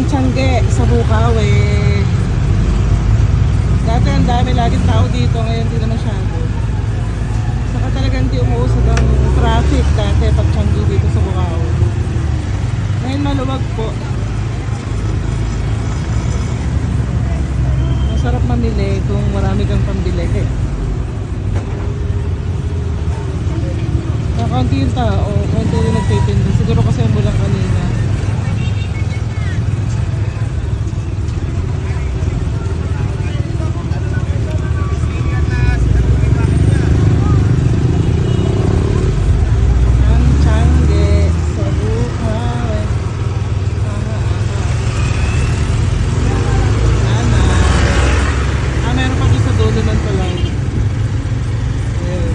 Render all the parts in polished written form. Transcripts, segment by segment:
Tiangge sa Bukawi. Dati ang dami laging tao dito, ngayon di na masyado. Saka talagang di umuusad ang traffic dati pag Tiangge dito sa Bukawi. Ngayon maluwag po. Masarap mamili kung marami kang pambili. Kaunti yung tao, kaunti yung nagtitinda. Siguro kasi ang bulang kanina. Ang Tiangge sa Bukawi. Meron pa doon sa dulo ng tulay. Ayun.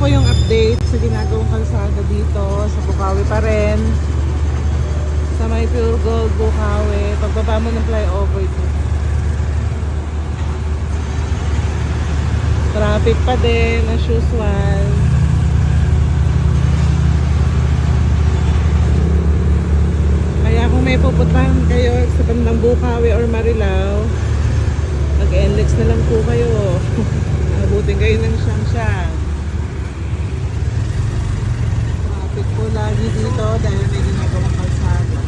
Po yung update sa ginagawang kalsada dito sa Bukawi pa rin, sa may Pure Gold Bukawi, pagbaba mo ng flyover dito. Traffic pa din as usual. Kaya kung may pupuntahan kayo sa bandang Bukawi or Marilao, mag-NLEX na lang po kayo. Abutin kayo ng siyang-siyang. Po lagi dito dahil may ginagawang kalsada.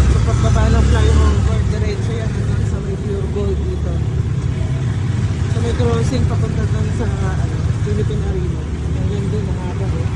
So pagbaba ng flyover, diretso yan hanggang sa may Pure Gold dito. So may crossing papunta doon sa Philippine Arena. Hanggang doon nakaka.